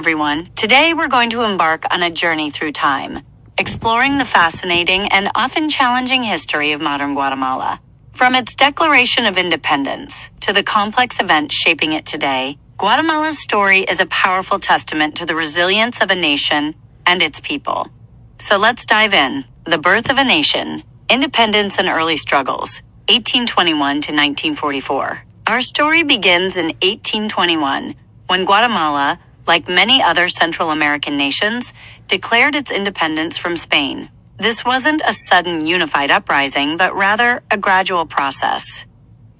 everyone. Today we're going to embark on a journey through time, exploring the fascinating and often challenging history of modern Guatemala. From its declaration of independence to the complex events shaping it today, Guatemala's story is a powerful testament to the resilience of a nation and its people. So let's dive in. The birth of a nation, independence and early struggles, 1821 to 1944. Our story begins in 1821, when Guatemala, like many other Central American nations, declared its independence from Spain. This wasn't a sudden unified uprising, but rather a gradual process.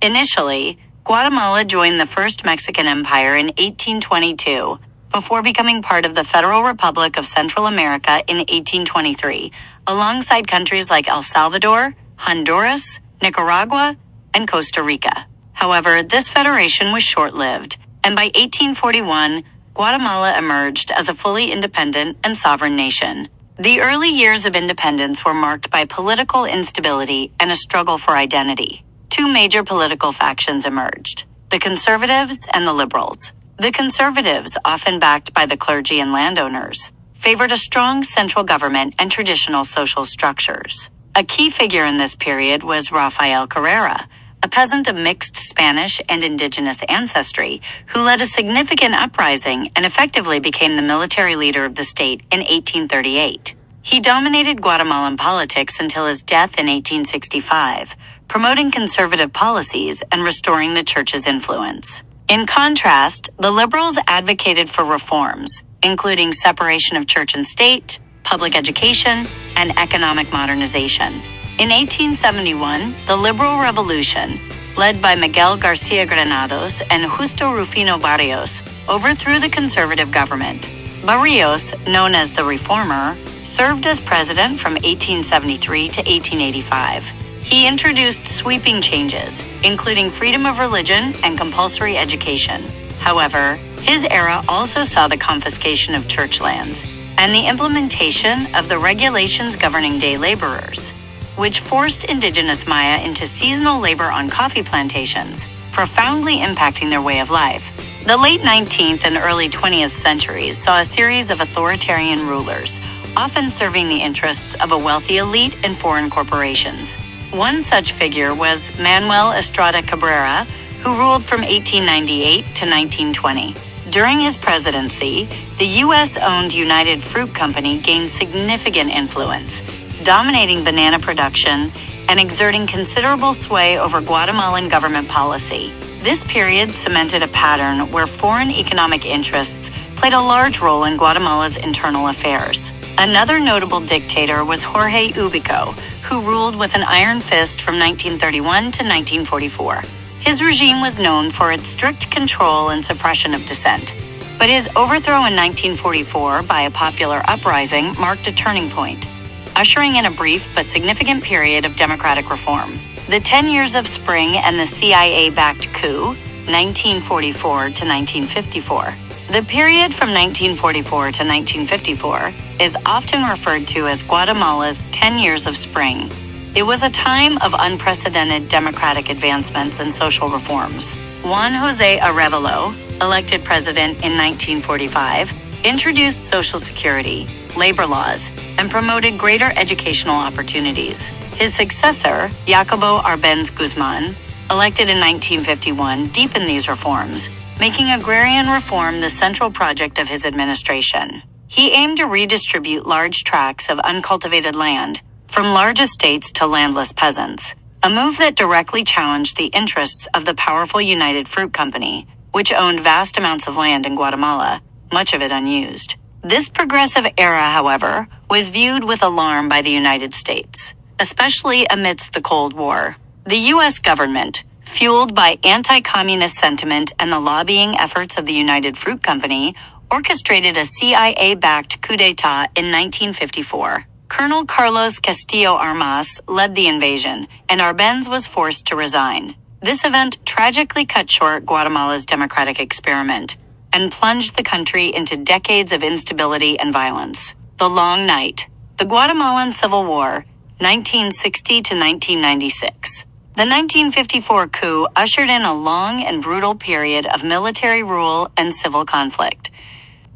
Initially, Guatemala joined the First Mexican Empire in 1822, before becoming part of the Federal Republic of Central America in 1823, alongside countries like El Salvador, Honduras, Nicaragua, and Costa Rica. However, this federation was short-lived, and by 1841, Guatemala emerged as a fully independent and sovereign nation. The early years of independence were marked by political instability and a struggle for identity. Two major political factions emerged: the conservatives and the liberals. The conservatives, often backed by the clergy and landowners, favored a strong central government and traditional social structures. A key figure in this period was Rafael Carrera, a peasant of mixed Spanish and indigenous ancestry, who led a significant uprising and effectively became the military leader of the state in 1838. He dominated Guatemalan politics until his death in 1865, promoting conservative policies and restoring the church's influence. In contrast, the liberals advocated for reforms, including separation of church and state, public education, and economic modernization. In 1871, the Liberal Revolution, led by Miguel Garcia Granados and Justo Rufino Barrios, overthrew the conservative government. Barrios, known as the Reformer, served as president from 1873 to 1885. He introduced sweeping changes, including freedom of religion and compulsory education. However, his era also saw the confiscation of church lands and the implementation of the regulations governing day laborers, which forced indigenous Maya into seasonal labor on coffee plantations, profoundly impacting their way of life. The late 19th and early 20th centuries saw a series of authoritarian rulers, often serving the interests of a wealthy elite and foreign corporations. One such figure was Manuel Estrada Cabrera, who ruled from 1898 to 1920. During his presidency, the U.S.-owned United Fruit Company gained significant influence, dominating banana production and exerting considerable sway over Guatemalan government policy. This period cemented a pattern where foreign economic interests played a large role in Guatemala's internal affairs. Another notable dictator was Jorge Ubico, who ruled with an iron fist from 1931 to 1944. His regime was known for its strict control and suppression of dissent, but his overthrow in 1944 by a popular uprising marked a turning point, ushering in a brief but significant period of democratic reform. The 10 Years of Spring and the CIA-backed coup, 1944 to 1954. The period from 1944 to 1954 is often referred to as Guatemala's 10 Years of Spring. It was a time of unprecedented democratic advancements and social reforms. Juan José Arevalo, elected president in 1945, introduced Social Security, labor laws, and promoted greater educational opportunities. His successor, Jacobo Arbenz Guzman, elected in 1951, deepened these reforms, making agrarian reform the central project of his administration. He aimed to redistribute large tracts of uncultivated land, from large estates to landless peasants, a move that directly challenged the interests of the powerful United Fruit Company, which owned vast amounts of land in Guatemala, much of it unused. This progressive era, however, was viewed with alarm by the United States, especially amidst the Cold War. The U.S. government, fueled by anti-communist sentiment and the lobbying efforts of the United Fruit Company, orchestrated a CIA-backed coup d'etat in 1954. Colonel Carlos Castillo Armas led the invasion, and Arbenz was forced to resign. This event tragically cut short Guatemala's democratic experiment and plunged the country into decades of instability and violence. The Long Night, the Guatemalan Civil War, 1960 to 1996. The 1954 coup ushered in a long and brutal period of military rule and civil conflict.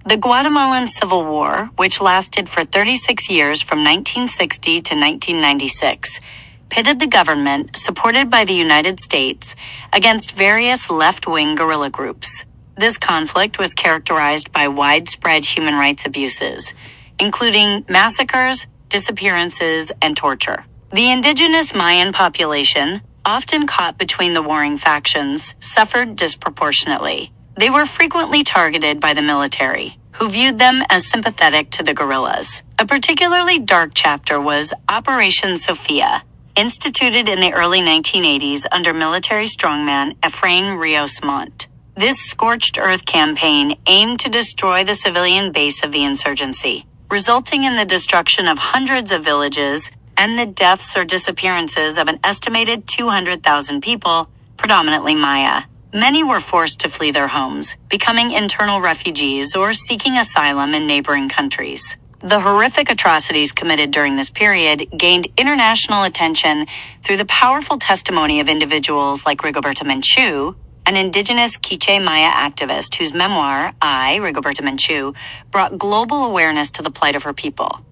The Guatemalan Civil War, which lasted for 36 years from 1960 to 1996, pitted the government, supported by the United States, against various left-wing guerrilla groups. This conflict was characterized by widespread human rights abuses, including massacres, disappearances, and torture. The indigenous Mayan population, often caught between the warring factions, suffered disproportionately. They were frequently targeted by the military, who viewed them as sympathetic to the guerrillas. A particularly dark chapter was Operation Sophia, instituted in the early 1980s under military strongman Efrain Rios Montt. This scorched earth campaign aimed to destroy the civilian base of the insurgency, resulting in the destruction of hundreds of villages and the deaths or disappearances of an estimated 200,000 people, predominantly Maya. Many were forced to flee their homes, becoming internal refugees or seeking asylum in neighboring countries. The horrific atrocities committed during this period gained international attention through the powerful testimony of individuals like Rigoberta Menchú, an indigenous Quiché Maya activist whose memoir, I, Rigoberta Menchú, brought global awareness to the plight of her people.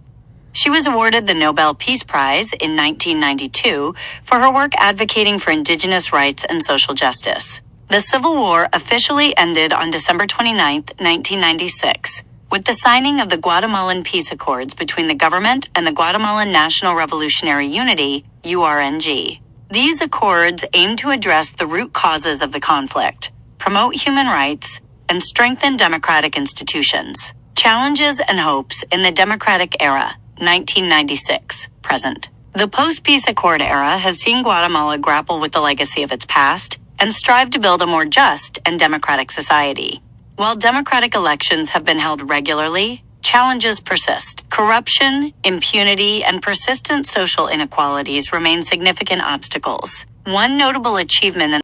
She was awarded the Nobel Peace Prize in 1992 for her work advocating for indigenous rights and social justice. The Civil War officially ended on December 29, 1996, with the signing of the Guatemalan Peace Accords between the government and the Guatemalan National Revolutionary Unity, URNG. These accords aim to address the root causes of the conflict, promote human rights, and strengthen democratic institutions. Challenges and hopes in the democratic era, 1996, present. The post-peace accord era has seen Guatemala grapple with the legacy of its past and strive to build a more just and democratic society. While democratic elections have been held regularly, challenges persist. Corruption, impunity, and persistent social inequalities remain significant obstacles. One notable achievement in